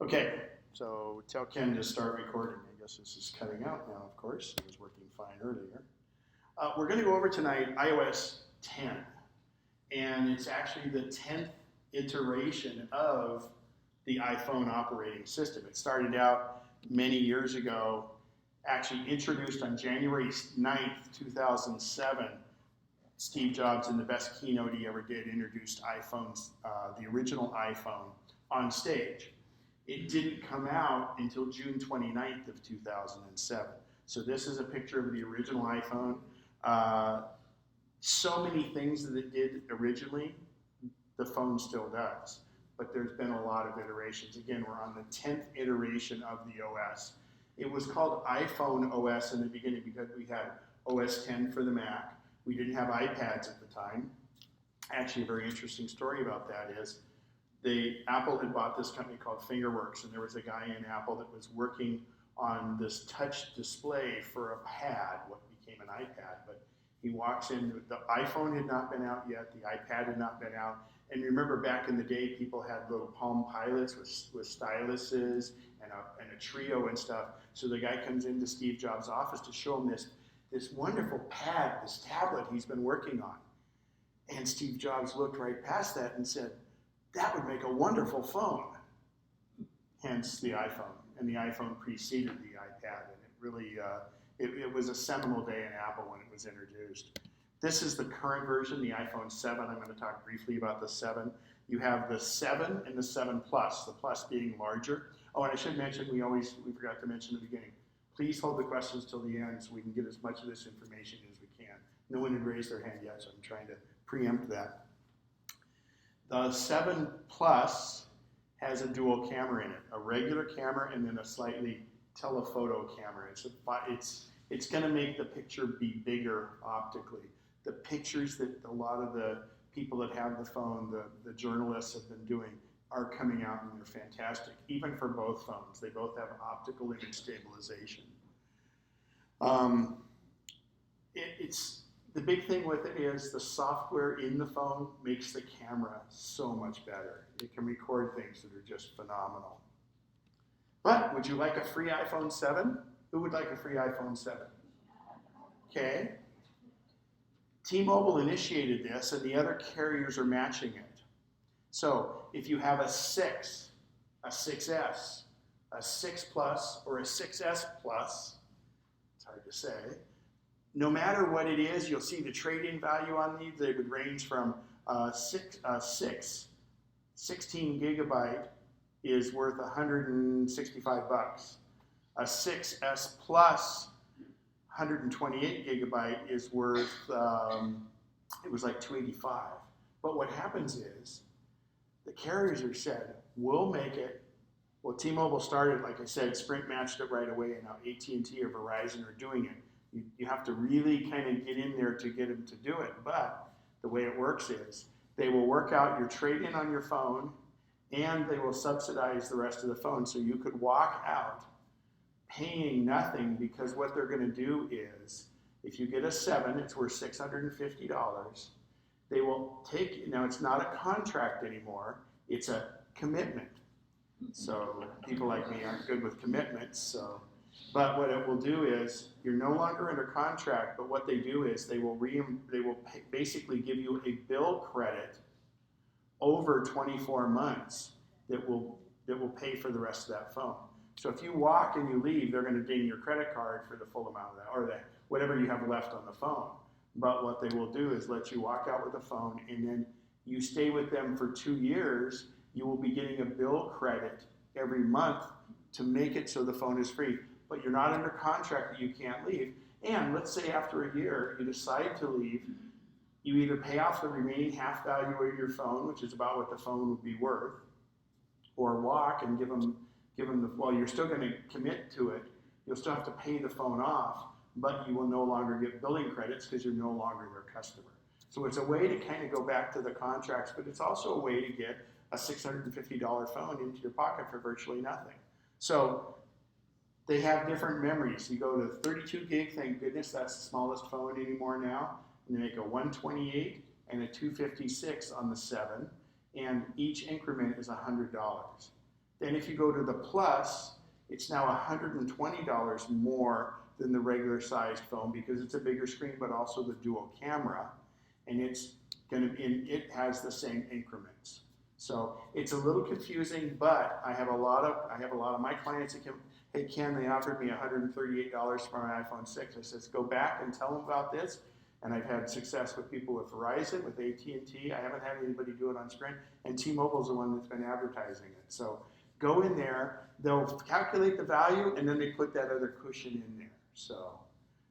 Okay, so tell Ken to start recording. I guess this is cutting out now, of course. It was working fine earlier. We're going to go over tonight iOS 10, and it's actually the 10th iteration of the iPhone operating system. It started out many years ago, actually introduced on January 9th, 2007. Steve Jobs, in the best keynote he ever did, introduced iPhones, the original iPhone, on stage. It didn't come out until June 29th of 2007. So this is a picture of the original iPhone. So many things that it did originally, the phone still does. But there's been a lot of iterations. Again, we're on the 10th iteration of the OS. It was called iPhone OS in the beginning because we had OS 10 for the Mac. We didn't have iPads at the time. Actually, a very interesting story about that is Apple had bought this company called Fingerworks, and there was a guy in Apple that was working on this touch display for a pad, what became an iPad. But he walks in, the iPhone had not been out yet, the iPad had not been out. And remember back in the day, people had little Palm Pilots with styluses and a Trio and stuff. So the guy comes into Steve Jobs' office to show him this wonderful pad, this tablet he's been working on. And Steve Jobs looked right past that and said, that would make a wonderful phone. Hence the iPhone. And the iPhone preceded the iPad. And it really, it was a seminal day in Apple when it was introduced. This is the current version, the iPhone 7. I'm going to talk briefly about the 7. You have the 7 and the 7 Plus, the Plus being larger. Oh, and I should mention, we forgot to mention at the beginning, please hold the questions till the end so we can get as much of this information as we can. No one had raised their hand yet, so I'm trying to preempt that. The 7 Plus has a dual camera in it, a regular camera and then a slightly telephoto camera. It's going to make the picture be bigger optically. The pictures that a lot of the people that have the phone, the journalists have been doing, are coming out and they're fantastic, even for both phones. They both have optical image stabilization. The big thing with it is the software in the phone makes the camera so much better. It can record things that are just phenomenal. But would you like a free iPhone 7? Who would like a free iPhone 7? Okay. T-Mobile initiated this, and the other carriers are matching it. So if you have a 6, a 6S, a 6 Plus, or a 6S Plus, it's hard to say, no matter what it is, you'll see the trade-in value on these. They would range from 16 gigabyte is worth $165. A 6S Plus 128 gigabyte is worth, it was like $285. But what happens is, the carriers have said, we'll make it, well, T-Mobile started, like I said, Sprint matched it right away, and now AT&T or Verizon are doing it. You have to really kind of get in there to get them to do it. But the way it works is, they will work out your trade-in on your phone, and they will subsidize the rest of the phone. So you could walk out paying nothing, because what they're going to do is, if you get a 7, it's worth $650. They will take, now it's not a contract anymore, it's a commitment. So people like me aren't good with commitments. But what it will do is, you're no longer under contract, but what they do is they will basically give you a bill credit over 24 months that will pay for the rest of that phone. So if you walk and you leave, they're going to ding your credit card for the full amount of that, or whatever you have left on the phone. But what they will do is let you walk out with a phone, and then you stay with them for 2 years. You will be getting a bill credit every month to make it so the phone is free. But you're not under contract that you can't leave. And let's say after a year you decide to leave, you either pay off the remaining half value of your phone, which is about what the phone would be worth, or walk and give them well, you're still going to commit to it. You'll still have to pay the phone off, but you will no longer get billing credits because you're no longer their customer. So it's a way to kind of go back to the contracts, but it's also a way to get a $650 phone into your pocket for virtually nothing. So they have different memories. You go to 32 gig, thank goodness that's the smallest phone anymore now. And they make a 128 and a 256 on the 7, and each increment is $100. Then if you go to the Plus, it's now $120 more than the regular sized phone because it's a bigger screen, but also the dual camera, and it has the same increments. So it's a little confusing, but I have a lot of my clients that hey Ken, they offered me $138 for my iPhone 6. I says, go back and tell them about this. And I've had success with people with Verizon, with AT&T. I haven't had anybody do it on Sprint, and T-Mobile's the one that's been advertising it. So go in there, they'll calculate the value, and then they put that other cushion in there. So,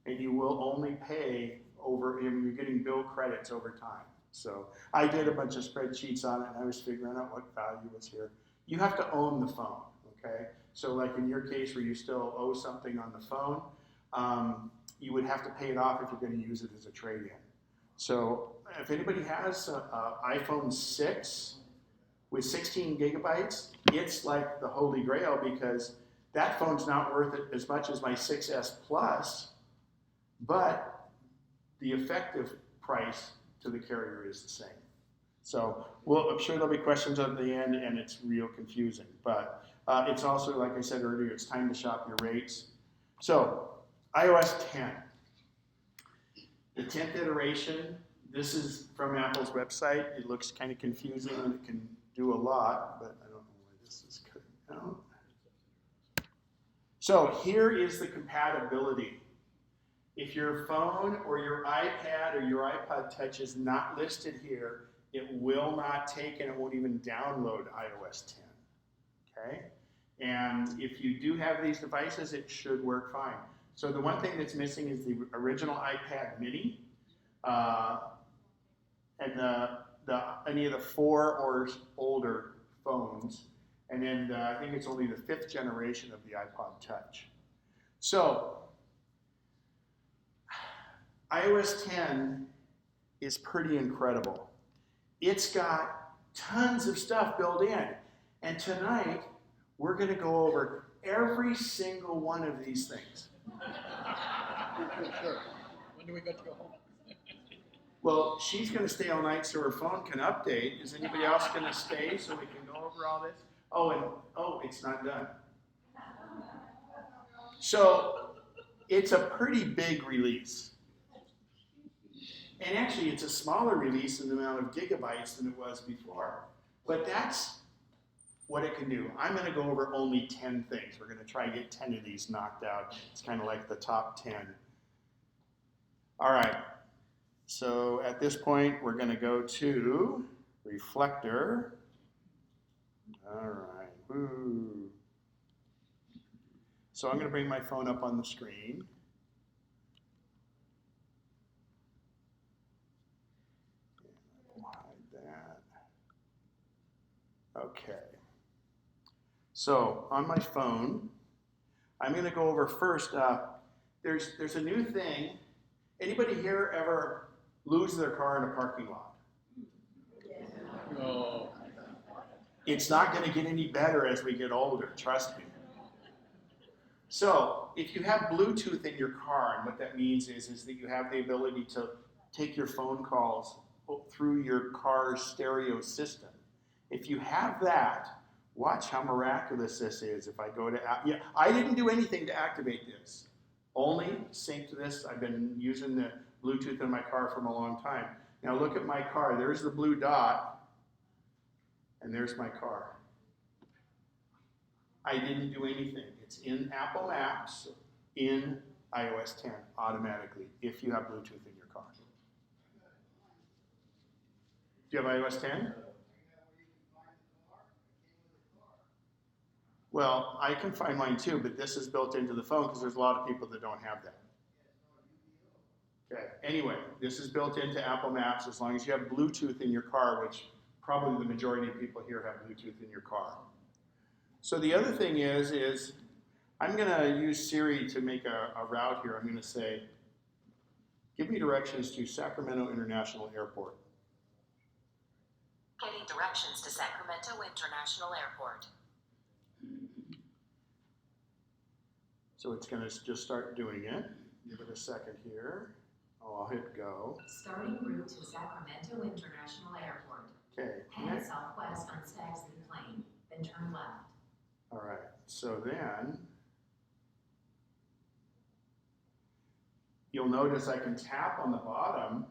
and you will only pay over, you're getting bill credits over time. So I did a bunch of spreadsheets on it, and I was figuring out what value was here. You have to own the phone, okay? So like in your case where you still owe something on the phone, you would have to pay it off if you're going to use it as a trade-in. So if anybody has an iPhone 6 with 16 gigabytes, it's like the holy grail because that phone's not worth it as much as my 6S Plus, but the effective price to the carrier is the same. So I'm sure there'll be questions at the end, and it's real confusing. But it's also, like I said earlier, it's time to shop your rates. So iOS 10. The 10th iteration, this is from Apple's website. It looks kind of confusing, and it can do a lot, but I don't know why this is cutting out. So here is the compatibility. If your phone or your iPad or your iPod Touch is not listed here, it will not take and it won't even download iOS 10, okay? And if you do have these devices, it should work fine. So the one thing that's missing is the original iPad mini, and any of the 4 or older phones, and then I think it's only the 5th generation of the iPod Touch. So iOS 10 is pretty incredible. It's got tons of stuff built in, and tonight we're going to go over every single one of these things. Sure. When do we get to go home? Well, she's going to stay all night so her phone can update. Is anybody else going to stay so we can go over all this? Oh, it's not done. So it's a pretty big release. And actually, it's a smaller release in the amount of gigabytes than it was before. But that's what it can do. I'm going to go over only 10 things. We're going to try and get 10 of these knocked out. It's kind of like the top 10. All right. So at this point, we're going to go to Reflector. All right. Woo. So I'm going to bring my phone up on the screen. Okay, so on my phone, I'm going to go over first, there's a new thing. Anybody here ever lose their car in a parking lot? No. It's not going to get any better as we get older, trust me. So if you have Bluetooth in your car, and what that means is that you have the ability to take your phone calls through your car's stereo system. If you have that, watch how miraculous this is. If I go to, I didn't do anything to activate this. Only sync to this. I've been using the Bluetooth in my car for a long time. Now look at my car. There's the blue dot, and there's my car. I didn't do anything. It's in Apple Maps in iOS 10 automatically if you have Bluetooth in your car. Do you have iOS 10? Well, I can find mine too, but this is built into the phone because there's a lot of people that don't have that. Okay, anyway, this is built into Apple Maps as long as you have Bluetooth in your car, which probably the majority of people here have Bluetooth in your car. So the other thing is I'm going to use Siri to make a route here. I'm going to say, give me directions to Sacramento International Airport. Getting directions to Sacramento International Airport. So it's going to just start doing it. Give it a second here. Oh, I'll hit go. Starting route to Sacramento International Airport. Okay. Head southwest on Stag's Plain, then turn left. So then, you'll notice I can tap on the bottom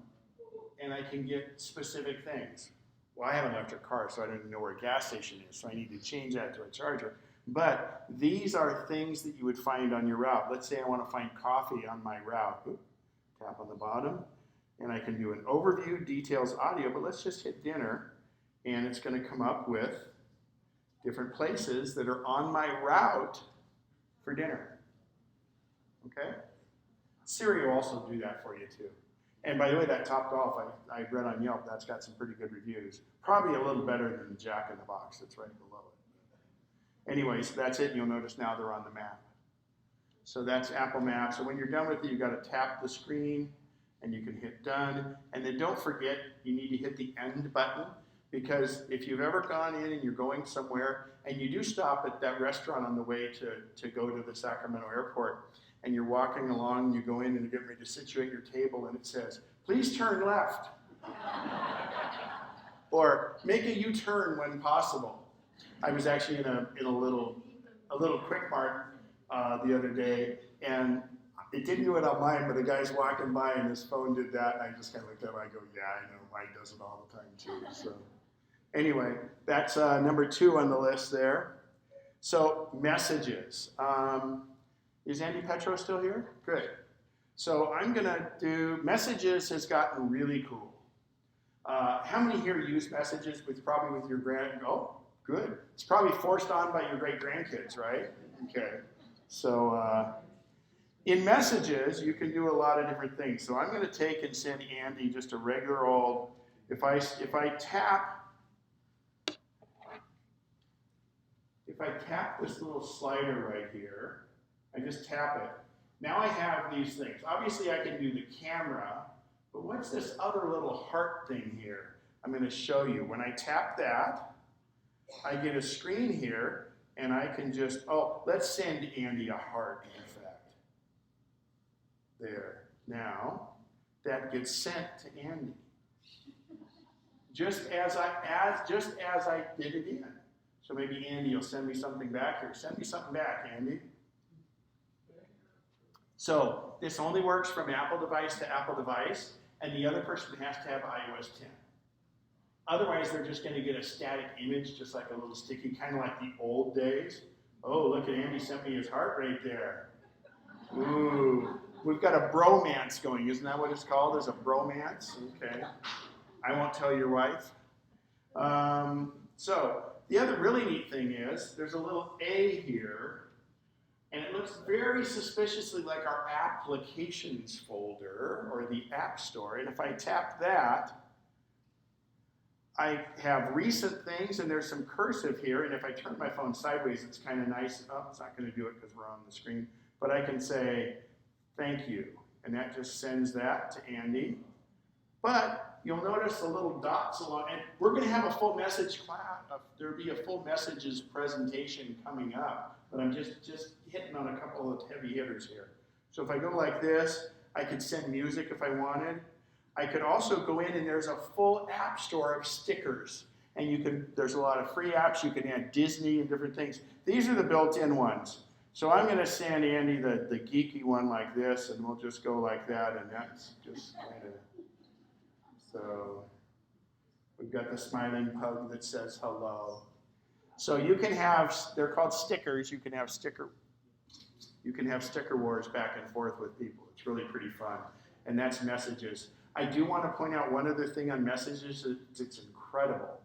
and I can get specific things. Well, I have an electric car, so I don't even know where a gas station is, so I need to change that to a charger. But these are things that you would find on your route. Let's say I want to find coffee on my route. Oop, tap on the bottom, and I can do an overview, details, audio, but let's just hit dinner, and it's going to come up with different places that are on my route for dinner. Okay? Siri will also do that for you too. And by the way, that Top Golf, I read on Yelp, that's got some pretty good reviews. Probably a little better than the Jack in the Box that's right below it. Anyways, that's it. You'll notice now they're on the map. So that's Apple Maps. So when you're done with it, you've got to tap the screen and you can hit done. And then don't forget, you need to hit the end button, because if you've ever gone in and you're going somewhere and you do stop at that restaurant on the way to go to the Sacramento airport, and you're walking along, and you go in and you're getting ready to situate your table, and it says, please turn left. Or make a U-turn when possible. I was actually in a little Quick Mart the other day, and it didn't do it on mine, but the guy's walking by and his phone did that, and I just kind of looked at him, I go, yeah, I know, mine does it all the time too. So anyway, that's number 2 on the list there. So messages. Is Andy Petro still here? Good. So I'm going to do, messages has gotten really cool. How many here use messages probably with your oh, good. It's probably forced on by your great-grandkids, right? Okay. So in messages, you can do a lot of different things. So I'm going to take and send Andy just a regular old, if I tap this little slider right here, I just tap it. Now I have these things. Obviously I can do the camera, but what's this other little heart thing here? I'm going to show you. When I tap that, I get a screen here, and I can just, let's send Andy a heart, in fact. There. Now, that gets sent to Andy. Just as I did it in. So maybe Andy will send me something back here. Send me something back, Andy. So this only works from Apple device to Apple device, and the other person has to have iOS 10. Otherwise, they're just going to get a static image, just like a little sticky, kind of like the old days. Oh, look at Andy sent me his heart right there. Ooh, we've got a bromance going. Isn't that what it's called? Is a bromance? Okay. I won't tell your wife. So the other really neat thing is there's a little A here. And it looks very suspiciously like our applications folder or the App Store. And if I tap that, I have recent things, and there's some cursive here. And if I turn my phone sideways, it's kind of nice. Oh, it's not going to do it because we're on the screen. But I can say, thank you. And that just sends that to Andy. But you'll notice the little dots along. And we're going to have a full message class. There'll be a full messages presentation coming up. But I'm just hitting on a couple of heavy hitters here. So if I go like this, I could send music if I wanted. I could also go in, and there's a full app store of stickers. And there's a lot of free apps. You can add Disney and different things. These are the built-in ones. So I'm going to send Andy the geeky one like this, and we'll just go like that, and that's just kind of, so we've got the smiling pug that says hello. So you can have, they're called stickers. You can have sticker wars back and forth with people. It's really pretty fun. And that's messages. I do want to point out one other thing on messages. It's incredible.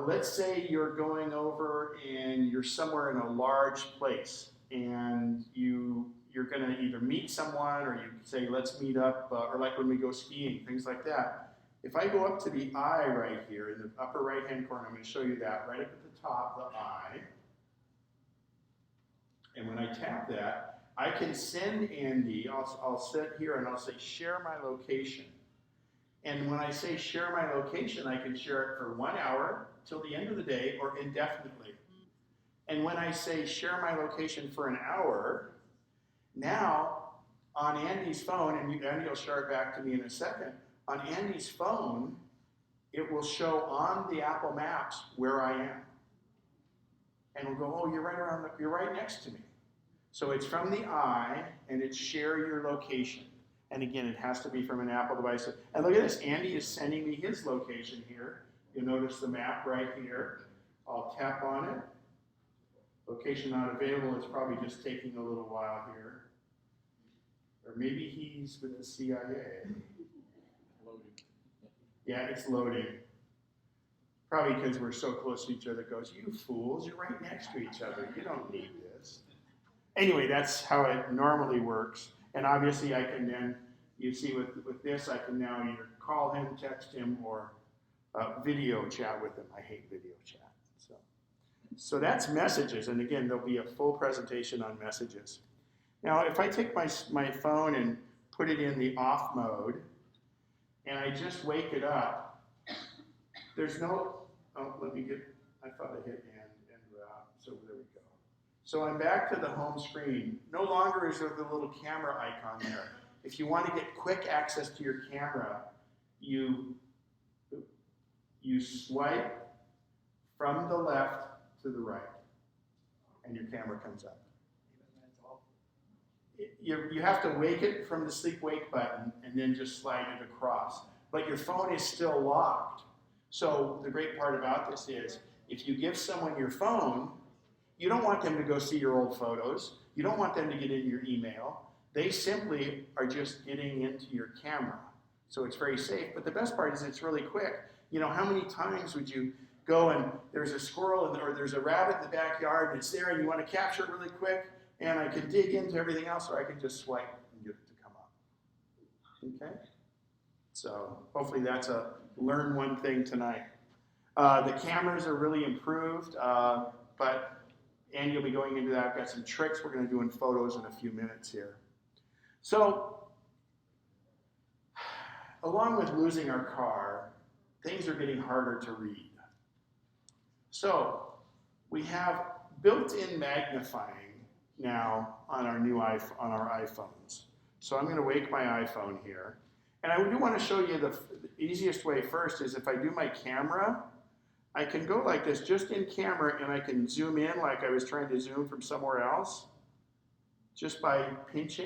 Let's say you're going over and you're somewhere in a large place, and you're going to either meet someone, or you say, let's meet up, or like when we go skiing, things like that. If I go up to the I right here in the upper right-hand corner, I'm going to show you that right up at the top, the I. And when I tap that, I can send Andy, I'll sit here and I'll say share my location. And when I say share my location, I can share it for 1 hour till the end of the day or indefinitely. And when I say share my location for an hour, now on Andy's phone, and Andy will share it back to me in a second, on Andy's phone, it will show on the Apple Maps where I am. and we'll go, oh, you're right next to me. So it's from the eye, and it's share your location. And again, it has to be from an Apple device. And look at this, Andy is sending me his location here. You'll notice the map right here. I'll tap on it. Location not available. It's probably just taking a little while here. Or maybe he's with the CIA. Loading. Yeah, it's loading. Probably because we're so close to each other. It goes, you fools, you're right next to each other. You don't need this. Anyway, that's how it normally works. And obviously I can then, you see with this, I can now either call him, text him, or video chat with him. I hate video chat. So that's messages. And again, there'll be a full presentation on messages. Now, if I take my phone and put it in the off mode, and I just wake it up, there's no, oh, let me get, I thought I hit end wrap, so there we go. So I'm back to the home screen. No longer is there the little camera icon there. If you want to get quick access to your camera, you swipe from the left to the right, and your camera comes up. You have to wake it from the sleep wake button and then just slide it across. But your phone is still locked. So the great part about this is if you give someone your phone, you don't want them to go see your old photos. You don't want them to get into your email. They simply are just getting into your camera. So it's very safe. But the best part is it's really quick. You know, how many times would you go and there's a squirrel or there's a rabbit in the backyard and it's there and you want to capture it really quick, and I can dig into everything else, or I can just swipe and get it to come up. Okay? So hopefully that's a learn one thing tonight. The cameras are really improved, but Andy will be going into that. I've got some tricks we're going to do in photos in a few minutes here. So along with losing our car, things are getting harder to read. So we have built-in magnifying now on our new on our iPhones. So I'm going to wake my iPhone here. And I do want to show you the easiest way first is if I do my camera, I can go like this just in camera and I can zoom in like I was trying to zoom from somewhere else just by pinch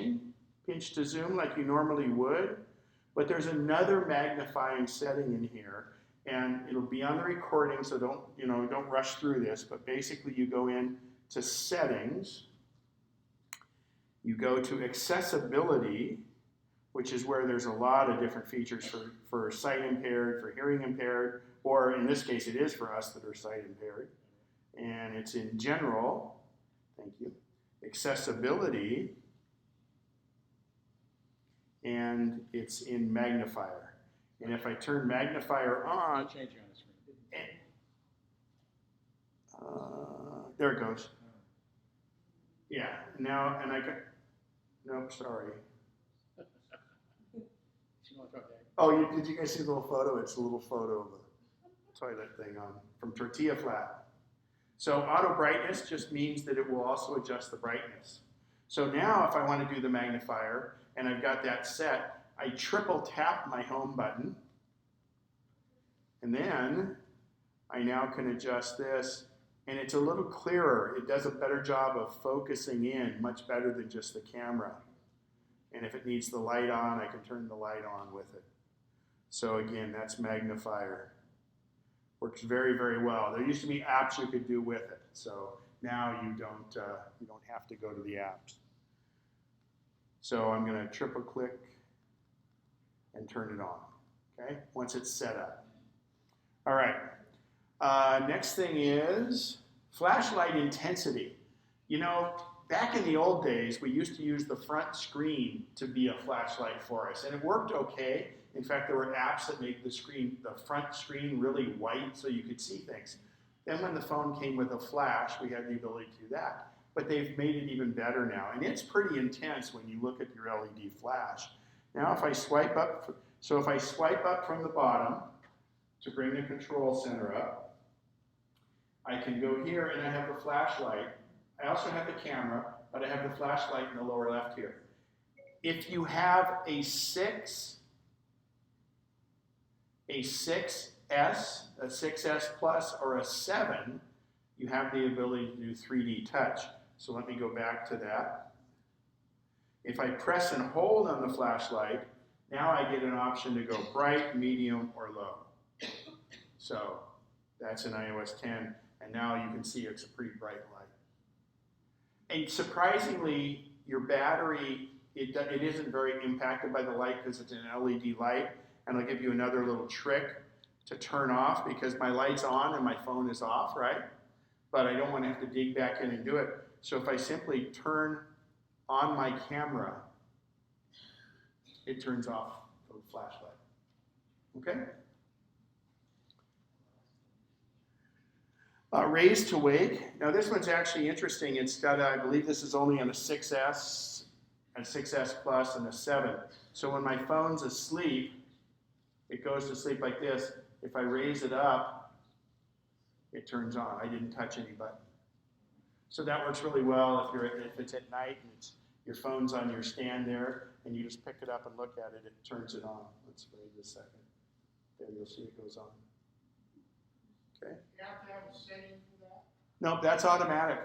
to zoom like you normally would. But there's another magnifying setting in here, and it'll be on the recording, so don't rush through this, but basically you go in to settings, you go to accessibility, which is where there's a lot of different features for sight impaired, for hearing impaired, or in this case it is for us that are sight impaired. And it's in general, thank you, accessibility, and it's in magnifier. And if I turn magnifier on, Changing on the screen. there it goes. Yeah, now, and I can, nope, sorry. Oh, did you guys see the little photo? It's a little photo of a toilet thing from Tortilla Flat. So auto brightness just means that it will also adjust the brightness. So now if I want to do the magnifier and I've got that set, I triple tap my home button, and then I now can adjust this, and it's a little clearer. It does a better job of focusing in, much better than just the camera. And if it needs the light on, I can turn the light on with it. So again, that's magnifier. Works very, very well. There used to be apps you could do with it. So now you don't have to go to the apps. So I'm going to triple click and turn it on, okay, once it's set up. All right, next thing is flashlight intensity. You know, back in the old days, we used to use the front screen to be a flashlight for us, and it worked okay. In fact, there were apps that made the front screen really white so you could see things. Then when the phone came with a flash, we had the ability to do that. But they've made it even better now, and it's pretty intense when you look at your LED flash. Now if I swipe up, so if I swipe up from the bottom to bring the control center up, I can go here and I have the flashlight. I also have the camera, but I have the flashlight in the lower left here. If you have a 6S, a 6S Plus, or a 7, you have the ability to do 3D touch. So let me go back to that. If I press and hold on the flashlight, now I get an option to go bright, medium, or low. So that's in iOS 10, and now you can see it's a pretty bright light. And surprisingly, your battery, it isn't very impacted by the light because it's an LED light. And I'll give you another little trick to turn off, because my light's on and my phone is off, right? But I don't want to have to dig back in and do it. So if I simply turn on my camera, it turns off the flashlight. Okay? Raise to wake. Now this one's actually interesting. It's got, I believe this is only on a 6S, a 6S Plus, and a 7. So when my phone's asleep, it goes to sleep like this. If I raise it up, it turns on. I didn't touch any button. So that works really well if it's at night and your phone's on your stand there and you just pick it up and look at it, it turns it on. Let's wait a second. There, you'll see it goes on. Okay. You have to have a setting for that? No, that's automatic.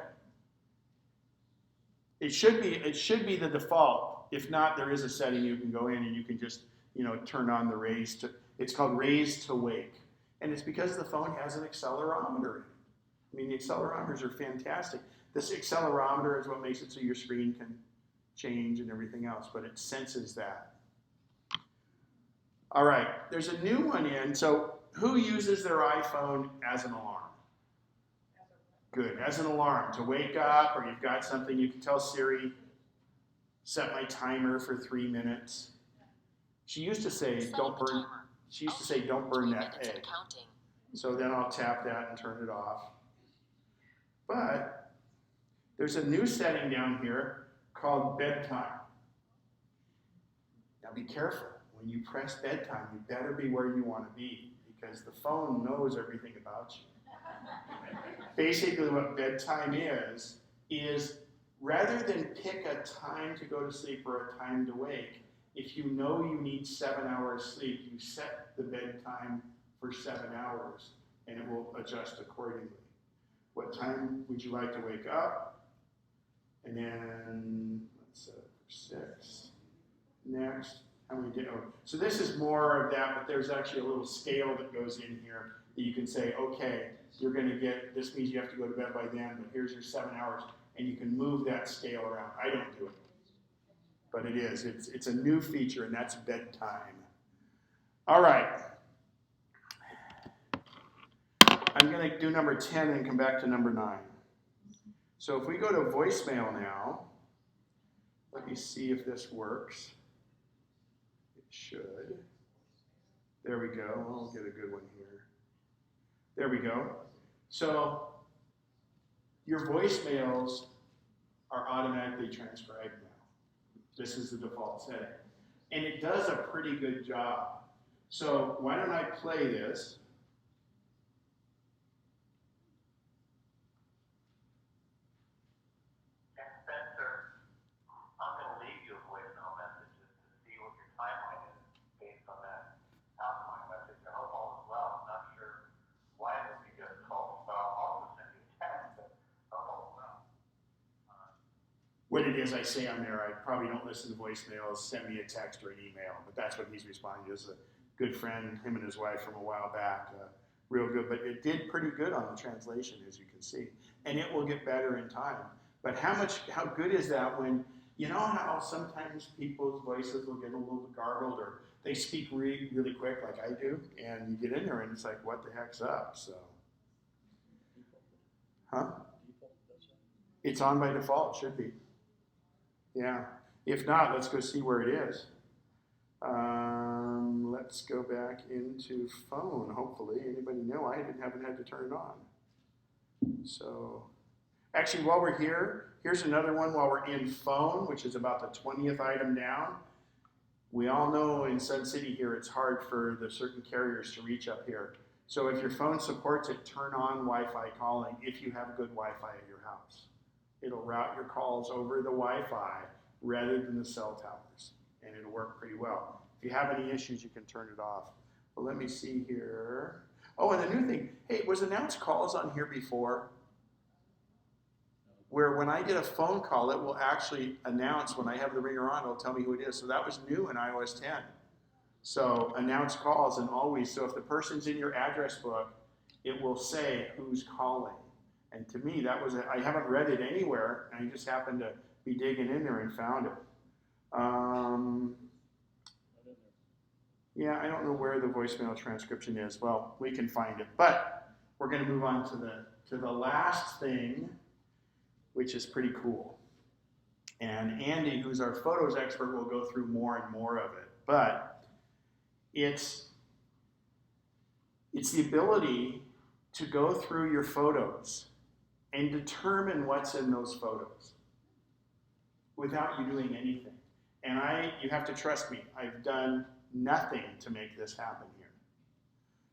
It should be the default. If not, there is a setting you can go in and you can just, turn on the raise to, it's called raise to wake. And it's because the phone has an accelerometer in it. I mean, the accelerometers are fantastic. This accelerometer is what makes it so your screen can change and everything else, but it senses that. All right, there's a new one in. So who uses their iPhone as an alarm? Good, as an alarm to wake up, or you've got something, you can tell Siri, set my timer for 3 minutes. She used to say, don't burn that egg. So then I'll tap that and turn it off. But there's a new setting down here called bedtime. Now be careful. When you press bedtime, you better be where you want to be, because the phone knows everything about you. Basically what bedtime is rather than pick a time to go to sleep or a time to wake, if you know you need 7 hours sleep, you set the bedtime for 7 hours and it will adjust accordingly. What time would you like to wake up? And then, let's set it for 6. Next, how many days? Oh, so this is more of that, but there's actually a little scale that goes in here that you can say, okay, you're going to get, this means you have to go to bed by then, but here's your 7 hours, and you can move that scale around. I don't do it, but it is. It's a new feature, and that's bedtime. All right. I'm going to do number 10 and come back to number 9. So if we go to voicemail now, let me see if this works. It should. There we go. I'll get a good one here. There we go. So your voicemails are automatically transcribed now. This is the default setting. And it does a pretty good job. So why don't I play this? What it is I say on there, I probably don't listen to voicemails, send me a text or an email, but that's what he's responding to. This is a good friend, him and his wife from a while back, real good, but it did pretty good on the translation, as you can see, and it will get better in time. But how good is that when, you know how sometimes people's voices will get a little garbled or they speak really, really quick like I do, and you get in there and it's like, what the heck's up? So, it's on by default, should be. Yeah. If not, let's go see where it is. Let's go back into phone, hopefully. Anybody know? I haven't had to turn it on. So, actually, while we're here, here's another one while we're in phone, which is about the 20th item down. We all know in Sun City here, it's hard for the certain carriers to reach up here. So if your phone supports it, turn on Wi-Fi calling if you have good Wi-Fi at your house. It'll route your calls over the Wi-Fi rather than the cell towers, and it'll work pretty well. If you have any issues, you can turn it off. But let me see here. Oh, and the new thing, hey, was announced calls on here before? where when I get a phone call, it will actually announce when I have the ringer on, it'll tell me who it is. So that was new in iOS 10. So announce calls and always, so if the person's in your address book, it will say who's calling. And to me, that was, I haven't read it anywhere, and I just happened to be digging in there and found it. Yeah, I don't know where the voicemail transcription is. Well, we can find it. But we're going to move on to the last thing, which is pretty cool. And Andy, who's our photos expert, will go through more and more of it. But it's the ability to go through your photos and determine what's in those photos without you doing anything. And you have to trust me, I've done nothing to make this happen here.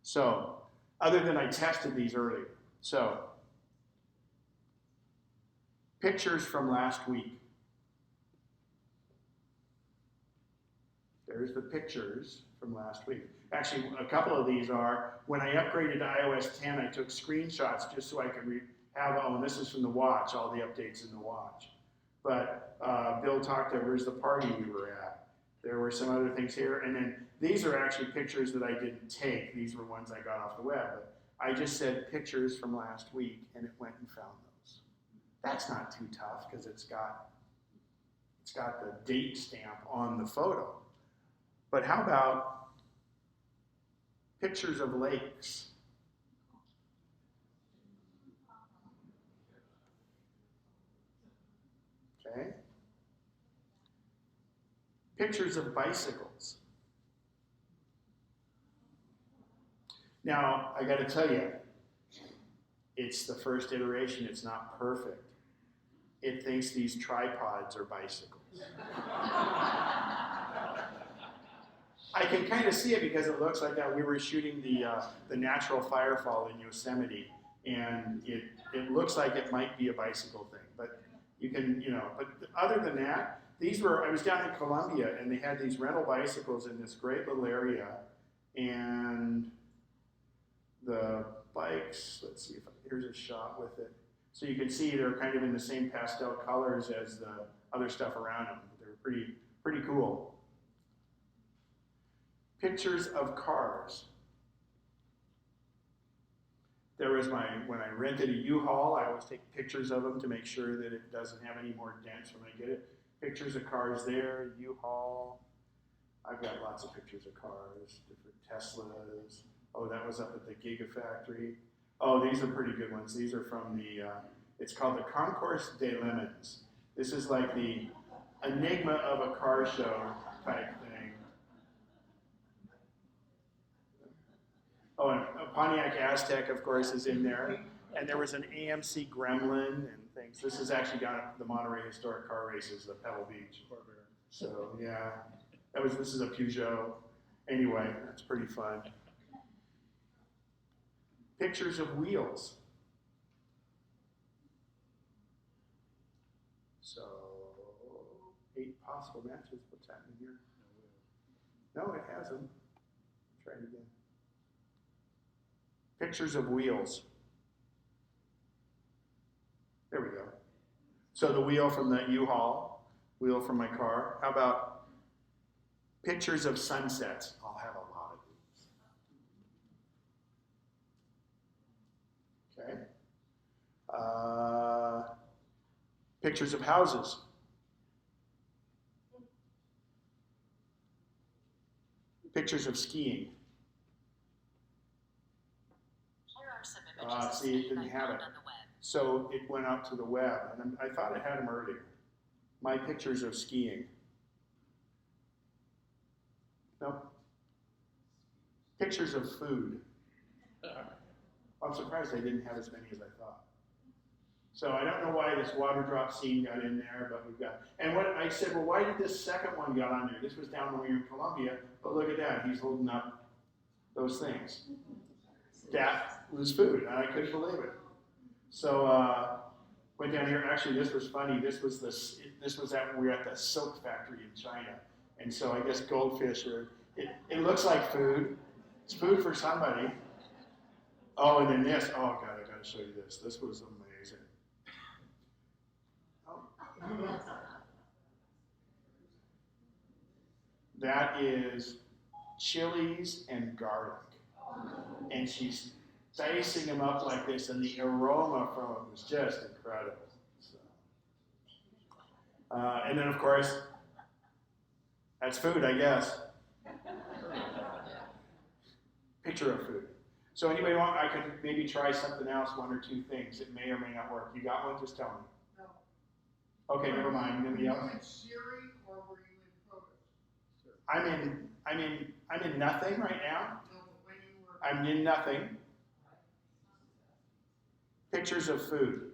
So, other than I tested these earlier. So, pictures from last week. There's the pictures from last week. Actually, a couple of these are, when I upgraded to iOS 10, I took screenshots just so I could have, oh, and this is from the watch, all the updates in the watch. But Bill talked about, where's the party we were at? There were some other things here. And then these are actually pictures that I didn't take. These were ones I got off the web. But I just said pictures from last week, and it went and found those. That's not too tough because it's got the date stamp on the photo. But how about pictures of lakes? Okay. Pictures of bicycles. Now, I got to tell you, it's the first iteration. It's not perfect. It thinks these tripods are bicycles. I can kind of see it because it looks like that. We were shooting the natural firefall in Yosemite, and it looks like it might be a bicycle thing. But you can, but other than that, I was down in Colombia, and they had these rental bicycles in this great little area, and the bikes, let's see, here's a shot with it. So you can see they're kind of in the same pastel colors as the other stuff around them. They're pretty cool. Pictures of cars. There was when I rented a U-Haul, I always take pictures of them to make sure that it doesn't have any more dents when I get it. Pictures of cars there, U-Haul. I've got lots of pictures of cars, different Teslas. Oh, that was up at the Gigafactory. Oh, these are pretty good ones. These are from it's called the Concours des Lemons. This is like the enigma of a car show type thing. Oh, and a Pontiac Aztec, of course, is in there. And there was an AMC Gremlin and things. This has actually got the Monterey Historic Car Races, the Pebble Beach. So, yeah. This is a Peugeot. Anyway, that's pretty fun. Pictures of wheels. So, 8 possible matches. What's happening here? No, it hasn't. Try it again. Pictures of wheels. There we go. So the wheel from the U-Haul, wheel from my car. How about pictures of sunsets? I'll have a lot of these. Okay. Pictures of houses. Pictures of skiing. Here are some images of See, it skiing didn't I have found it. on the web. So it went out to the web, and I thought it had them earlier. My pictures of skiing. No. Pictures of food. I'm surprised I didn't have as many as I thought. So I don't know why this water drop scene got in there, but we've got, and what I said, well, why did this second one get on there? This was down when we were in Colombia, but look at that, he's holding up those things. That was food, and I couldn't believe it. So went down here. Actually, this was funny. This was when we were at the silk factory in China, and so I guess goldfish are. It looks like food. It's food for somebody. Oh, and then this. Oh God, I got to show you this. This was amazing. That is chilies and garlic. And she's dicing them up like this, and the aroma from it was just incredible. So, and then, of course, that's food, I guess. Picture of food. So anybody want, I could maybe try something else, one or two things. It may or may not work. You got one? Just tell me. No. Okay, never mind. Anybody else? Were you in Siri or were you in Photos? I'm in nothing right now. No, but when you were. I'm in nothing. Pictures of food.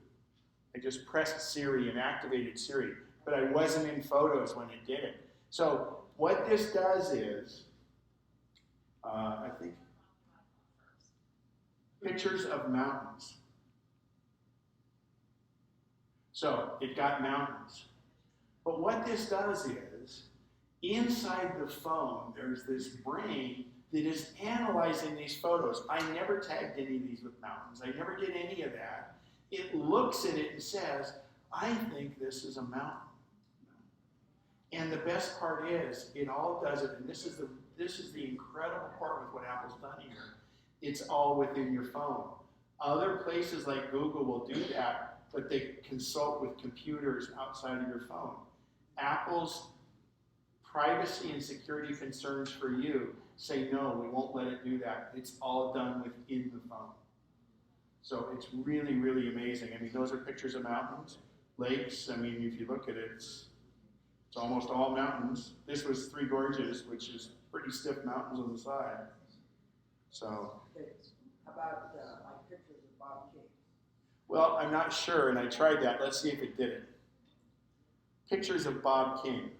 I just pressed Siri and activated Siri, but I wasn't in Photos when it did it. So what this does is, I think, pictures of mountains. So it got mountains. But what this does is, inside the phone, there's this brain that is analyzing these photos. I never tagged any of these with mountains. I never did any of that. It looks at it and says, I think this is a mountain. And the best part is, it all does it, and this is the incredible part with what Apple's done here. It's all within your phone. Other places like Google will do that, but they consult with computers outside of your phone. Apple's privacy and security concerns for you say, no, we won't let it do that. It's all done within the phone. So it's really, really amazing. I mean, those are pictures of mountains, lakes. I mean, if you look at it, it's almost all mountains. This was Three Gorges, which is pretty stiff mountains on the side. So. How about like pictures of Bob King? Well, I'm not sure, and I tried that. Let's see if it did it. Pictures of Bob King.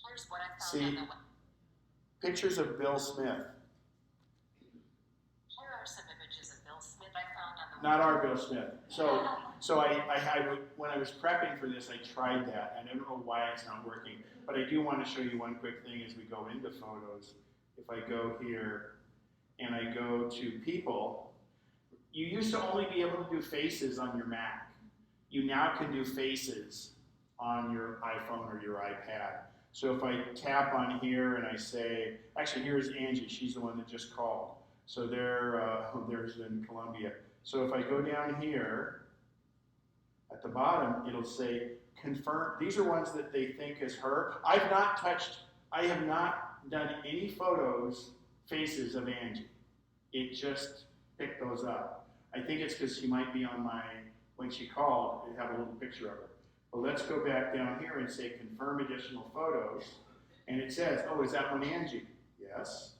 Here's what I found See, on the web. pictures of Bill Smith. Here are some images of Bill Smith I found on the Not our Bill Smith. So I when I was prepping for this, I tried that, and I don't know why it's not working. But I do want to show you one quick thing as we go into Photos. If I go here and I go to People, you used to only be able to do faces on your Mac. You now can do faces on your iPhone or your iPad. So if I tap on here and I say, actually here's Angie, she's the one that just called. So there's in Columbia. So if I go down here, at the bottom, it'll say confirm. These are ones that they think is her. I have not done any photos, faces of Angie. It just picked those up. I think it's because she might be on when she called, it had a little picture of her. But let's go back down here and say confirm additional photos. And it says, oh, is that one Angie? Yes.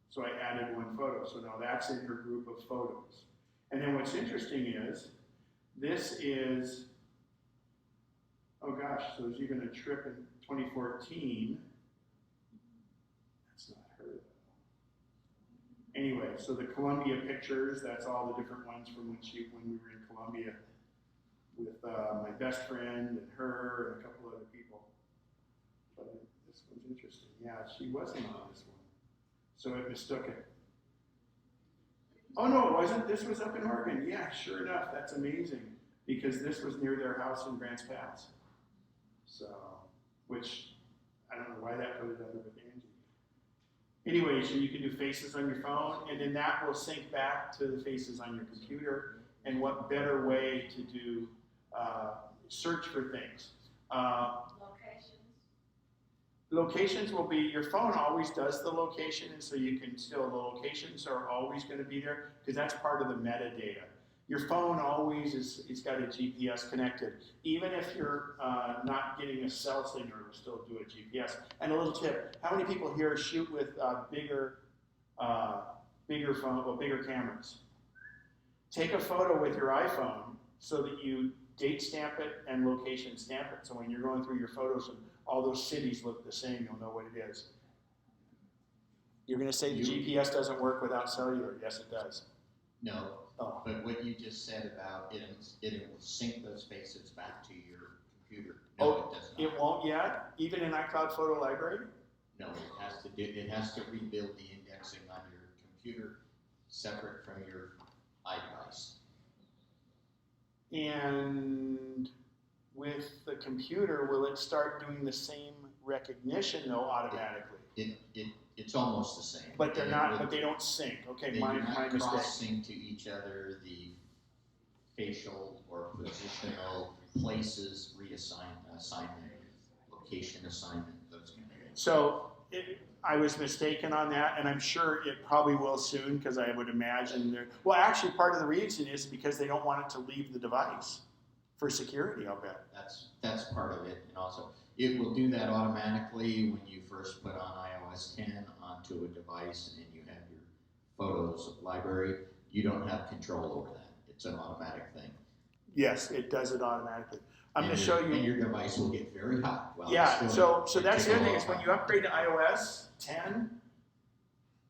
So I added one photo. So now that's in her group of photos. And then what's interesting is, this is, oh gosh, so is you going to trip in 2014? That's not her. Anyway, so the Columbia pictures, that's all the different ones from when we were in Columbia with my best friend and her and a couple other people. But this one's interesting. Yeah, she wasn't on this one. So it mistook it. Oh no, it wasn't. This was up in Oregon. Yeah, sure enough. That's amazing because this was near their house in Grants Pass. So, which I don't know why that put it under with Angie. Anyway, so you can do faces on your phone, and then that will sync back to the faces on your computer. And what better way to do search for things? Locations will be, your phone always does the location, and so you can still, the locations are always going to be there because that's part of the metadata. Your phone always it's got a GPS connected. Even if you're not getting a cell signal, it will still do a GPS. And a little tip, how many people here shoot with bigger cameras? Take a photo with your iPhone so that you date stamp it and location stamp it. So when you're going through your photos and all those cities look the same, you'll know what it is. You're going to say the GPS doesn't work without cellular. Yes, it does. No, Oh. but what you just said about it will sync those faces back to your computer. No, Oh, it does not. it won't yet? Even in iCloud Photo Library? No, it has to rebuild the indexing on your computer separate from your iDevice. And with the computer, will it start doing the same recognition though automatically? It's almost the same. But they're not. But they don't sync. Okay, They my do not mistake. cross-sync to each other the facial or positional places assignment, location assignment, those kind of things. So I was mistaken on that, and I'm sure it probably will soon because I would imagine they're. Well, actually, part of the reason is because they don't want it to leave the device for security. I'll bet. That's part of it, and also it will do that automatically when you first put on iOS 10 onto a device and you have your photos library. You don't have control over that. It's an automatic thing. Yes, it does it automatically. I'm going to show you. And your device will get very hot. Yeah, so that's the other thing is when you upgrade to iOS 10,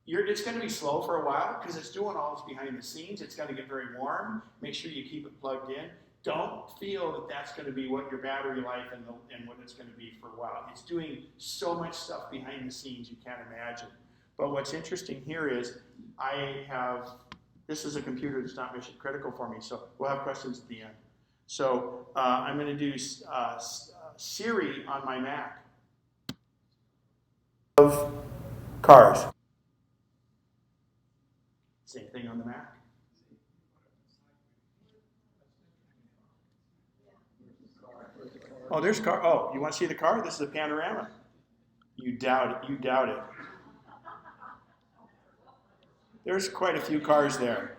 it's going to be slow for a while because it's doing all this behind the scenes. It's going to get very warm. Make sure you keep it plugged in. Don't feel that that's going to be what your battery life and what it's going to be for a while. It's doing so much stuff behind the scenes you can't imagine. But what's interesting here is this is a computer that's not mission critical for me, so we'll have questions at the end. So I'm going to do Siri on my Mac. Of cars. Same thing on the Mac. Oh, there's car. Oh, you want to see the car? This is a panorama. You doubt it. You doubt it. There's quite a few cars there.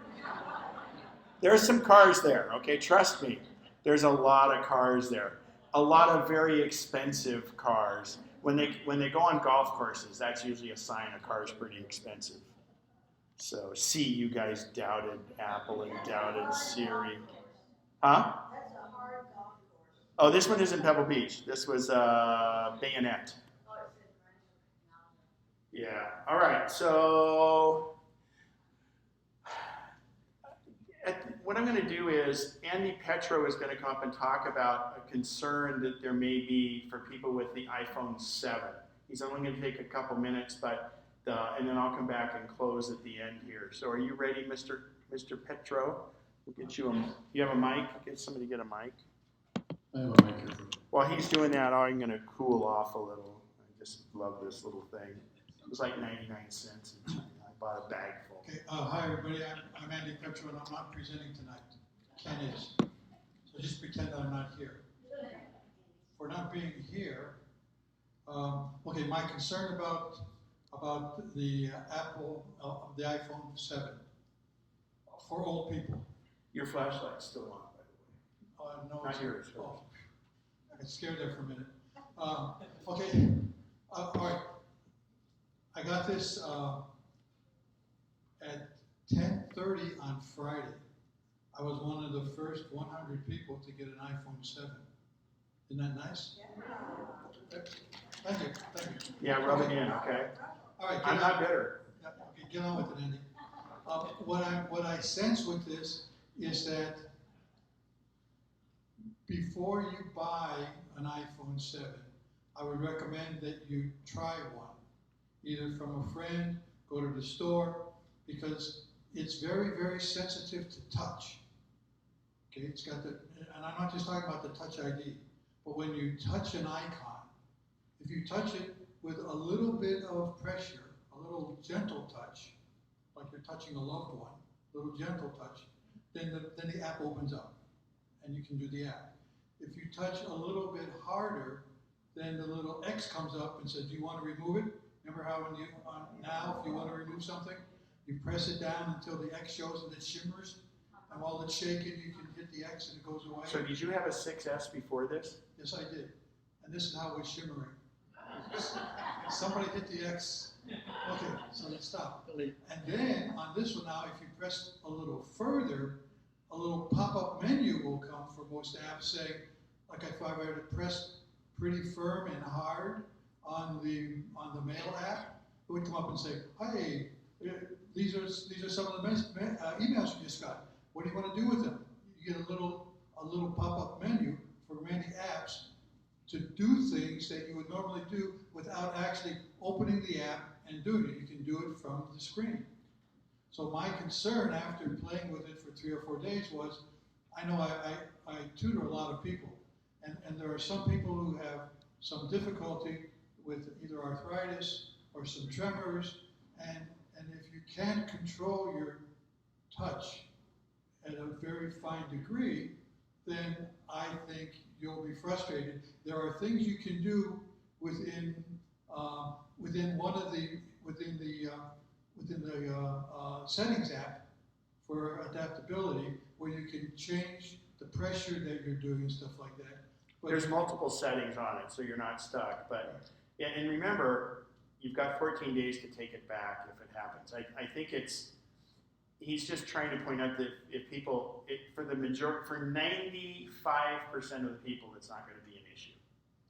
There's some cars there, okay? Trust me. There's a lot of cars there. A lot of very expensive cars. When they go on golf courses, that's usually a sign a car's pretty expensive. So, you guys doubted Apple and doubted Siri. Huh? That's a hard golf course. Oh, this one is in Pebble Beach. This was Bayonet. Oh, it says Yeah. All right. So what I'm going to do is Andy Petro is going to come up and talk about a concern that there may be for people with the iPhone 7. He's only going to take a couple minutes, and then I'll come back and close at the end here. So are you ready, Mr. Petro? We'll get you you have a mic? Get somebody to get a mic. I have a microphone. While he's doing that, I'm going to cool off a little. I just love this little thing. It was like 99 cents in China. I bought a bag full. Okay, hi everybody, I'm Andy Petro and I'm not presenting tonight. Ken is. So just pretend I'm not here. For not being here, okay, my concern about the Apple, the iPhone 7 for old people. Your flashlight's still on, by the way. No, Not yours. Oh, I got scared there for a minute. Okay, all right. I got this at 10:30 on Friday. I was one of the first 100 people to get an iPhone 7. Isn't that nice? Yeah. Thank you. Yeah, rub it in, okay? All right, I'm not bitter. Okay, get on with it, Andy. What I sense with this is that before you buy an iPhone 7, I would recommend that you try one, either from a friend, go to the store, because it's very, very sensitive to touch. Okay, it's got and I'm not just talking about the Touch ID, but when you touch an icon, if you touch it with a little bit of pressure, a little gentle touch, like you're touching a loved one, a little gentle touch, then the app opens up and you can do the app. If you touch a little bit harder, then the little X comes up and says, do you want to remove it? Remember how when now, if you want to remove something, you press it down until the X shows and it shimmers, and while it's shaking, you can hit the X and it goes away. So did you have a 6S before this? Yes, I did. And this is how it was shimmering. Somebody hit the X. Okay, so let's stop. And then on this one now, if you press a little further, a little pop-up menu will come for most apps saying, like if I were to press pretty firm and hard on the mail app, it would come up and say, hey, these are some of the emails you just got. What do you want to do with them? You get a little pop-up menu for many apps to do things that you would normally do without actually opening the app and doing it. You can do it from the screen. So my concern after playing with it for 3 or 4 days was, I know I tutor a lot of people, and there are some people who have some difficulty with either arthritis or some tremors, and if you can't control your touch at a very fine degree, then I think you'll be frustrated. There are things you can do within the settings app for adaptability, where you can change the pressure that you're doing and stuff like that. But There's multiple settings on it, so you're not stuck. But yeah, and remember, you've got 14 days to take it back if it happens. I think he's just trying to point out that if people, for 95% of the people, it's not going to be an issue.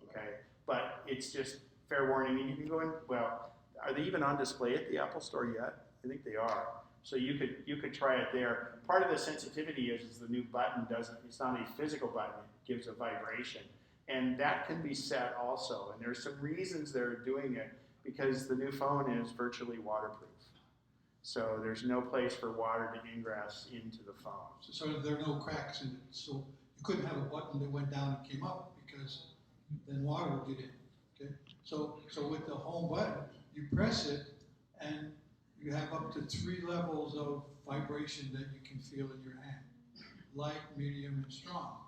Okay, but it's just fair warning, and you can go in. Well, are they even on display at the Apple Store yet? I think they are. So you could try it there. Part of the sensitivity is the new button doesn't. It's not a physical button. It gives a vibration, and that can be set also. And there's some reasons they're doing it, because the new phone is virtually waterproof. So there's no place for water to ingress into the phone. so there are no cracks in it. So you couldn't have a button that went down and came up, because then water would get in. Okay. So with the home button, you press it, and you have up to 3 levels of vibration that you can feel in your hand: light, medium, and strong.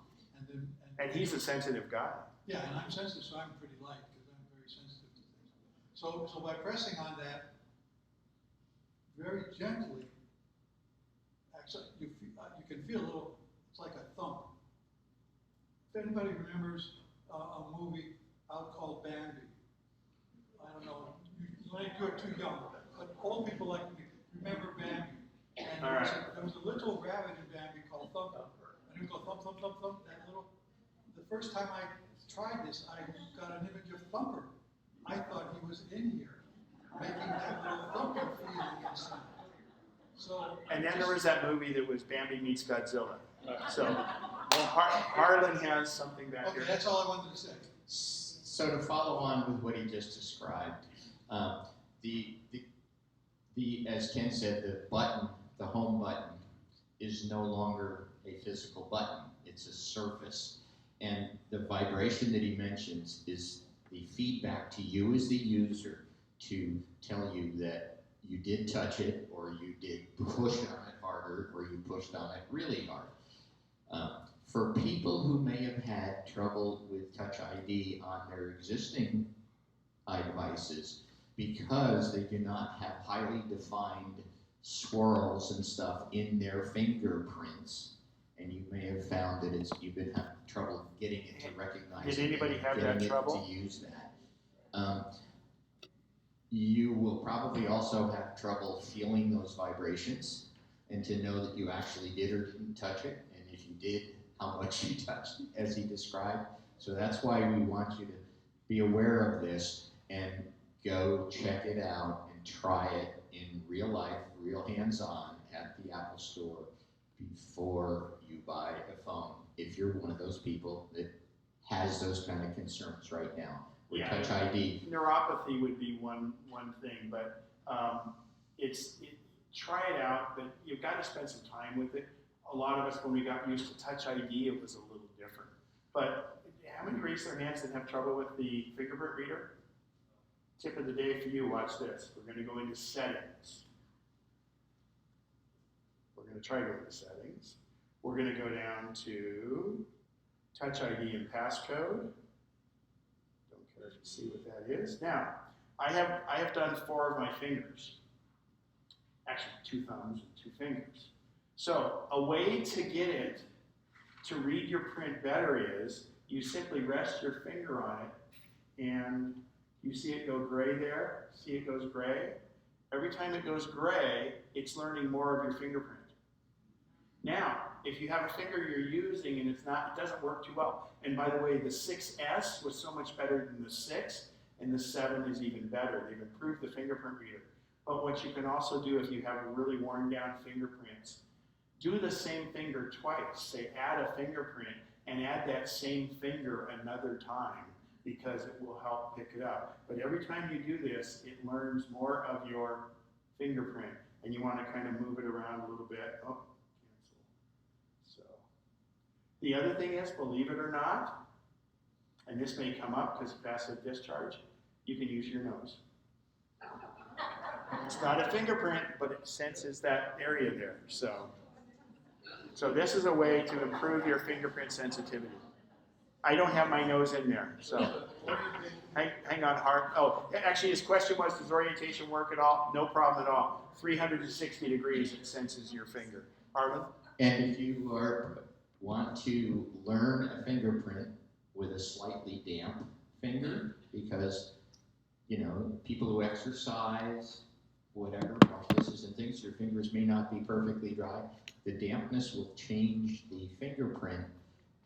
And he's a sensitive guy. Yeah, and I'm sensitive, so I'm pretty light because I'm very sensitive to things. So by pressing on that very gently, actually you can feel a little. It's like a thump. If anybody remembers a movie out called Bambi, I don't know. You're too young, but old people like me remember Bambi. And there was a little rabbit in Bambi called Thumper, and he would go thump, thump, thump, thump. The first time I tried this, I got an image of Thumper. I thought he was in here, making that little thumping feeling inside. So. And then there was that movie that was Bambi meets Godzilla. So Harlan has something back here. Okay, that's all I wanted to say. So to follow on with what he just described, as Ken said, the button, the home button, is no longer a physical button. It's a surface. And the vibration that he mentions is the feedback to you as the user to tell you that you did touch it, or you did push on it harder, or you pushed on it really hard. For people who may have had trouble with Touch ID on their existing iDevices, because they do not have highly defined swirls and stuff in their fingerprints, and you may have found that you've been having trouble getting it to recognize. Did anybody have that trouble? To use that. You will probably also have trouble feeling those vibrations, and to know that you actually did or didn't touch it, and if you did, how much you touched, as he described. So that's why we want you to be aware of this and go check it out and try it in real life, real hands-on at the Apple Store before you buy a phone, if you're one of those people that has those kind of concerns right now with Touch ID. Neuropathy would be one thing, but try it out, but you've got to spend some time with it. A lot of us, when we got used to Touch ID, it was a little different. But how many raise their hands that have trouble with the fingerprint reader? Tip of the day for you, watch this. We're going to go into settings. We're going to try to go into settings. We're going to go down to Touch ID and passcode. Don't care if you see what that is. Now, I have done 4 of my fingers. Actually, 2 thumbs and 2 fingers. So a way to get it to read your print better is you simply rest your finger on it, and you see it go gray there. See it goes gray? Every time it goes gray, it's learning more of your fingerprint. Now, if you have a finger you're using and it doesn't work too well, and by the way, the 6S was so much better than the 6, and the 7 is even better. They've improved the fingerprint reader. But what you can also do if you have really worn down fingerprints, do the same finger twice. Say add a fingerprint and add that same finger another time, because it will help pick it up. But every time you do this, it learns more of your fingerprint, and you want to kind of move it around a little bit. Oh, cancel. So The other thing is, believe it or not, and this may come up because passive discharge, you can use your nose. It's not a fingerprint, but it senses that area there. So this is a way to improve your fingerprint sensitivity. I don't have my nose in there, so hang on, Hart. Oh, actually, his question was, does orientation work at all? No problem at all. 360 degrees, it senses your finger. Harlan? And if you want to learn a fingerprint with a slightly damp finger, because, you know, people who exercise, whatever, offices and things, your fingers may not be perfectly dry. The dampness will change the fingerprint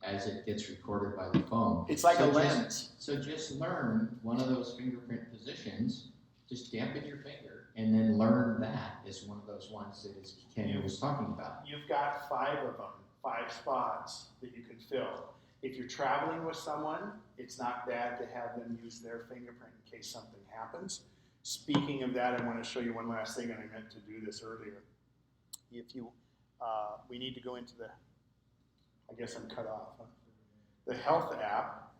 as it gets recorded by the phone. It's like a lens. So just learn one of those fingerprint positions, just dampen your finger, and then learn that is one of those ones that Kenny was talking about. You've got 5 of them, 5 spots that you can fill. If you're traveling with someone, it's not bad to have them use their fingerprint in case something happens. Speaking of that, I want to show you one last thing, and I meant to do this earlier. If you, we need to go into the, I guess I'm cut off, huh? The health app.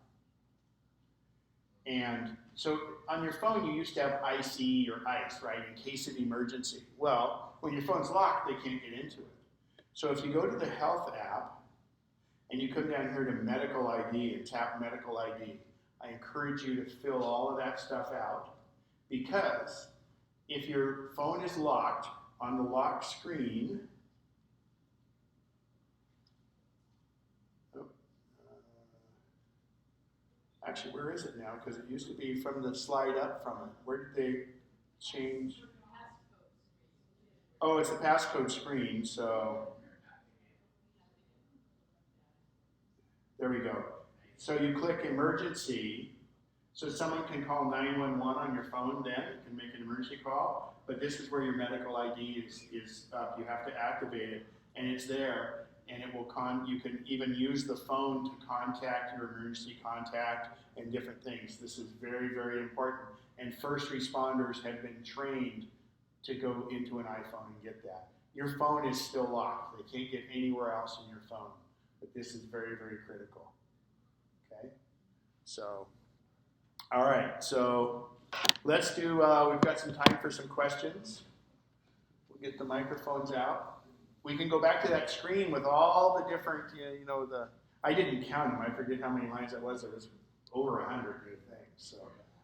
And so on your phone, you used to have ICE or ICE, right, in case of emergency. Well, when your phone's locked, they can't get into it. So if you go to the health app and you come down here to medical ID and tap medical ID, I encourage you to fill all of that stuff out, because if your phone is locked on the lock screen, actually, where is it now? Because it used to be from the slide up from it. Where did they change? Oh, it's the passcode screen, so there we go. So you click emergency, so someone can call 911 on your phone then, it can make an emergency call, but this is where your medical ID is up. You have to activate it, and it's there, and it will you can even use the phone to contact your emergency contact and different things. This is very, very important, and first responders have been trained to go into an iPhone and get that. Your phone is still locked. They can't get anywhere else in your phone, but this is very, very critical. Okay, so, all right, so let's do, we've got some time for some questions. We'll get the microphones out. We can go back to that screen with all the different, you know, I didn't count them. I forget how many lines it was. It was over 100 new things. So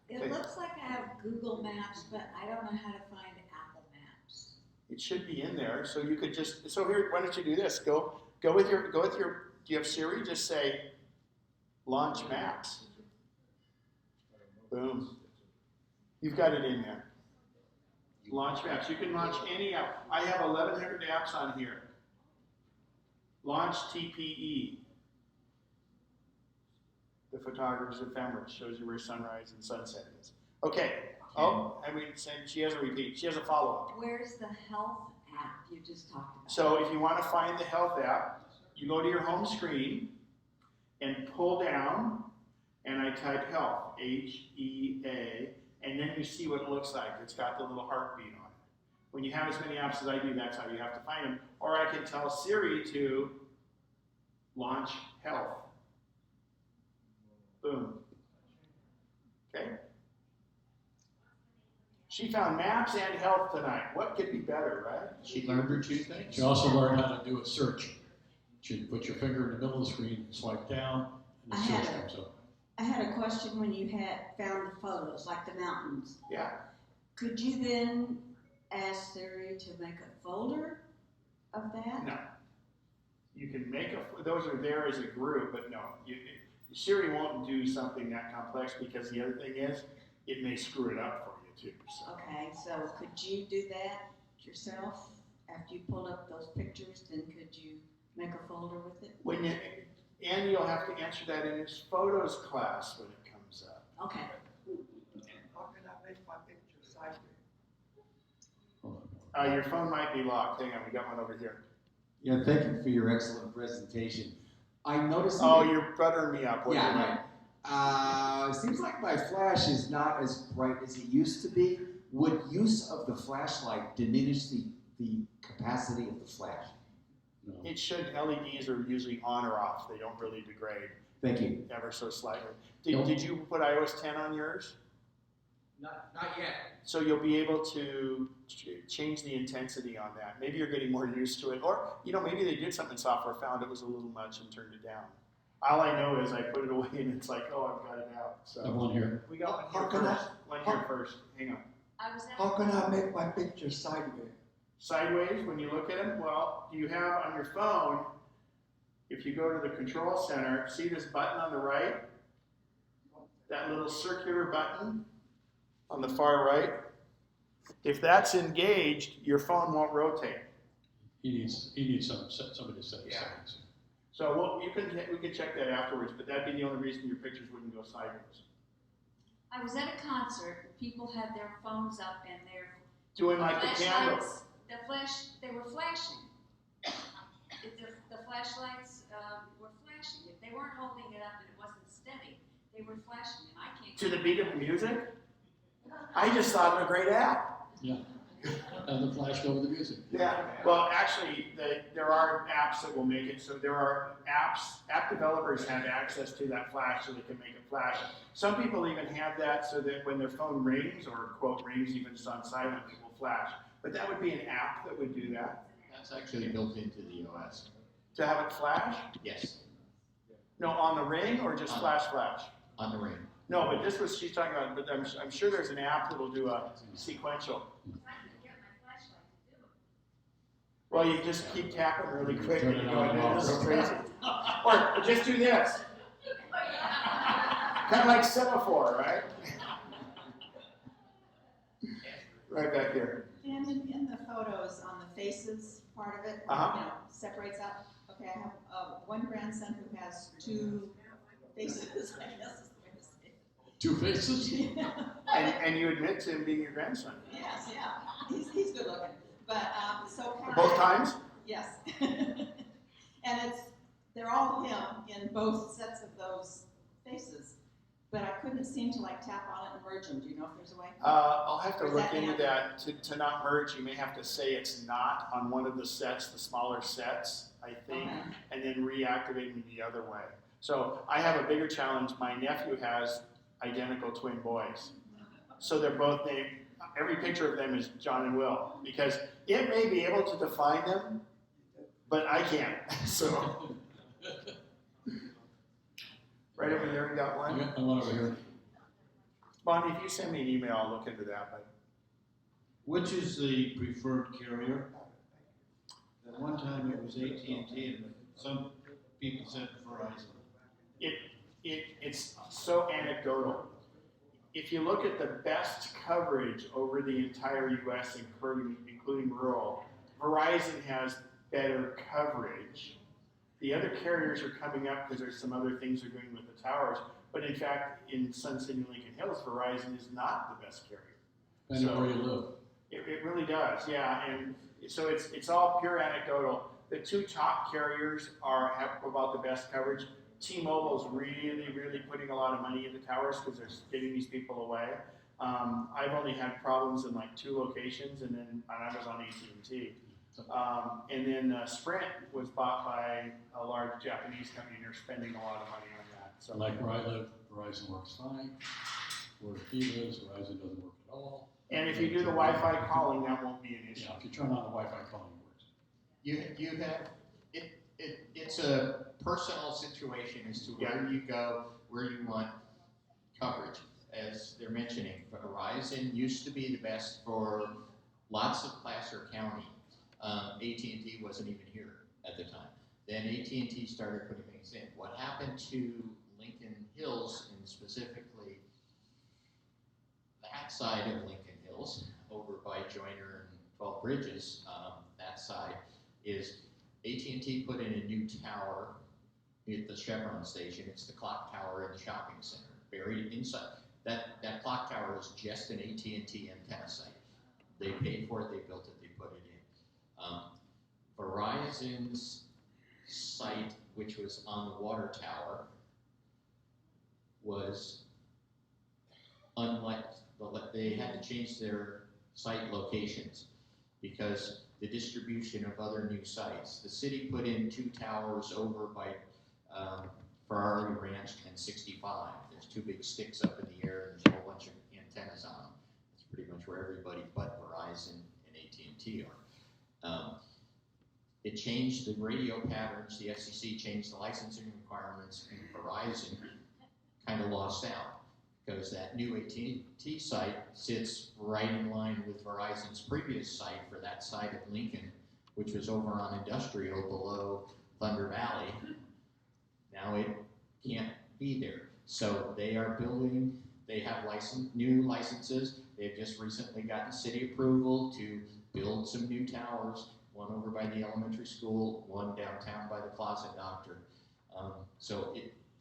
It looks like I have Google Maps, but I don't know how to find Apple Maps. it should be in there. So you could just, so here, why don't you do this? Go with your, do you have Siri? Just say, launch Maps. Boom. You've got it in there. Launch Maps. You can launch any app. I have 1,100 apps on here. Launch TPE. The photographer's ephemera shows you where sunrise and sunset is. Okay. Oh, I mean, she has a repeat. She has a follow-up. Where's the health app you just talked about? So if you want to find the health app, you go to your home screen and pull down, and I type health, H-E-A, and then you see what it looks like. It's got the little heartbeat on it. When you have as many apps as I do, that's how you have to find them. Or I can tell Siri to launch health. Boom. Okay? She found maps and health tonight. What could be better, right? She learned her 2 things. You also learned how to do a search. You put your finger in the middle of the screen, swipe down, and the search comes up. I had a question when you had found the photos, like the mountains. Yeah. Could you then ask Siri to make a folder of that? No. You can make those are there as a group, but no. Siri won't do something that complex, because the other thing is, it may screw it up for you too. So. Okay, so could you do that yourself? After you pulled up those pictures, then could you make a folder with it? Andy will have to answer that in his photos class when it comes up. Okay. How can I make my picture side Your phone might be locked. Hang on, we got one over here. Yeah, thank you for your excellent presentation. I noticed. Oh, you're buttering me up. What do you Yeah, mean? right. It seems like my flash is not as bright as it used to be. Would use of the flashlight diminish the capacity of the flash? No. It should, LEDs are usually on or off. They don't really degrade Thank you. ever so slightly. Did, Nope. did you put iOS 10 on yours? Not yet. So you'll be able to change the intensity on that. Maybe you're getting more used to it. Or, maybe they did something in software, found it was a little much and turned it down. All I know is I put it away and it's like, oh, I've got it out. I have So one here. we got How one can here I- first. One here first. Hang on. I was at. How can I make my picture sideways? Sideways, when you look at them, well, you have on your phone, if you go to the control center, see this button on the right? That little circular button on the far right? If that's engaged, your phone won't rotate. He needs somebody to set the Yeah. settings. So we can check that afterwards, but that'd be the only reason your pictures wouldn't go sideways. I was at a concert, and people had their phones up and their Doing like the candles. flashlights, they were flashing. The flashlights were flashing. If they weren't holding it up and it wasn't steady, they were flashing, and I can't. To the beat of the music? I just thought of a great app. Yeah. And then flashed over the music. Yeah, well, actually, there are apps that will make it, so there are app developers have access to that flash so they can make it flash. Some people even have that so that when their phone rings, or quote rings even just on silent, it will flash. But that would be an app that would do that. That's actually built into the OS. To have it flash? Yes, No, on the ring or just flash? on the ring. No, but this was, she's talking about, but I'm sure there's an app that'll do a sequential. I couldn't get my flashlight to do it. Well, you just keep tapping really quick Turn and you it go, on and "Man, this is off." crazy." Or just do this. Kind of like semaphore, right? Right back here. And in the photos, on the faces part of it, separates out. Okay, I have one grandson who has two faces, I guess is the way to say it. 2 faces? And you admit to him being your grandson. Yes, yeah, he's good looking, but, so. Both times? Yes. And they're all him in both sets of those faces, but I couldn't seem to tap on it and merge them. Do you know if there's a way? I'll have to Or is look that into the that. To not merge, you may have to say it's not on one of the sets, the smaller sets, I think, Okay. and then reactivate me the other way. So I have a bigger challenge. My nephew has identical twin boys. So they're both named, every picture of them is John and Will, because it may be able to define them, but I can't. So, right over there, we got I one. got one over here. Bonnie, if you send me an email, I'll look into that. But Which is the preferred carrier? At one time it was AT&T, and some people said Verizon. it's so anecdotal. If you look at the best coverage over the entire U.S., including rural, Verizon has better coverage. The other carriers are coming up because there's some other things they're doing with the towers. But in fact, in Sun City, Lincoln Hills, Verizon is not the best carrier. Depending on where you live. It really does, yeah. And so it's all pure anecdotal. The two top carriers have about the best coverage. T-Mobile's really putting a lot of money into towers because they're getting these people away. I've only had problems in 2 locations, and I was on AT&T. And then Sprint was bought by a large Japanese company, and they're spending a lot of money on that. So Like where I live, Verizon works fine. Where he lives, Verizon doesn't work at all. and if you do the Wi-Fi calling, that won't be an issue. Yeah, if you turn on the Wi-Fi calling, it works. You have, it's a personal situation as to where you go, where you want coverage. As they're mentioning, Verizon used to be the best for lots of Placer County. AT&T wasn't even here at the time. Then AT&T started putting things in. What happened to Lincoln Hills, and specifically that side of Lincoln Hills, over by Joyner and 12 Bridges, that side, is AT&T put in a new tower at the Chevron station. It's the clock tower in the shopping center, buried inside. That clock tower is just an AT&T antenna site. They paid for it, they built it, they put it in. Verizon's site, which was on the water tower, was unlike, they had to change their site locations because the distribution of other new sites. The city put in 2 towers over by Ferrari Ranch and 65. There's 2 big sticks up in the air, and there's a whole bunch of antennas on them. It's pretty much where everybody but Verizon and AT&T are. It changed the radio patterns. The FCC changed the licensing requirements, and Verizon kind of lost out because that new AT&T site sits right in line with Verizon's previous site for that side of Lincoln, which was over on Industrial below Thunder Valley. Now it can't be there. So they are building, they have new licenses. They've just recently gotten city approval to build some new towers, one over by the elementary school, one downtown by the Closet Doctor.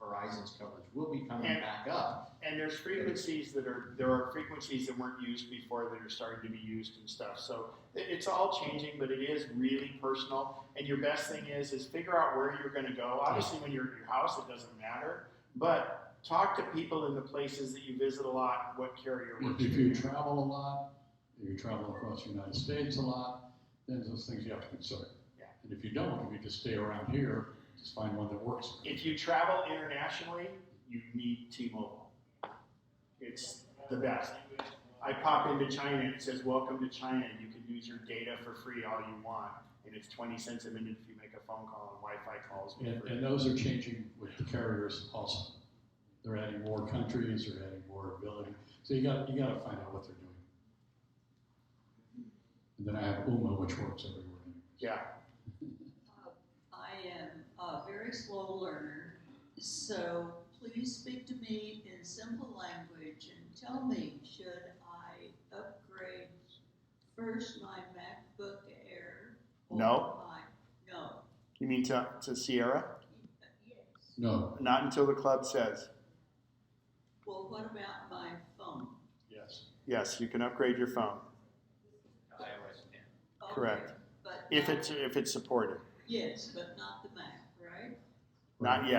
Verizon's coverage will be coming back up. And there's frequencies there are frequencies that weren't used before that are starting to be used and stuff. So it's all changing, but it is really personal. And your best thing is figure out where you're going to go. Obviously, when you're at your house, it doesn't matter. But talk to people in the places that you visit a lot. What carrier works If for you travel a lot, if you travel across the United States a lot, then those things you have to consider. Yeah. And if you don't, if you just stay around here, just find one that works. If you travel internationally, you need T-Mobile. It's the best. I pop into China and it says, "Welcome to China. You can use your data for free all you want." And it's 20 cents a minute if you make a phone call, and Wi-Fi calls for free. And those are changing with the carriers also. They're adding more countries, they're adding more ability. So you got to find out what they're doing. And then I have UMA, which works everywhere. Yeah. I am a very slow learner, so please speak to me in simple language and tell me, should I upgrade first my MacBook Air? Or No. No. You mean to Sierra? Yes. No. Not until the club says. Well, what about my phone? Yes. Yes, you can upgrade your phone. iOS 10. Okay, Correct. But If it's supported. yes, but not the Mac, right? Not yet.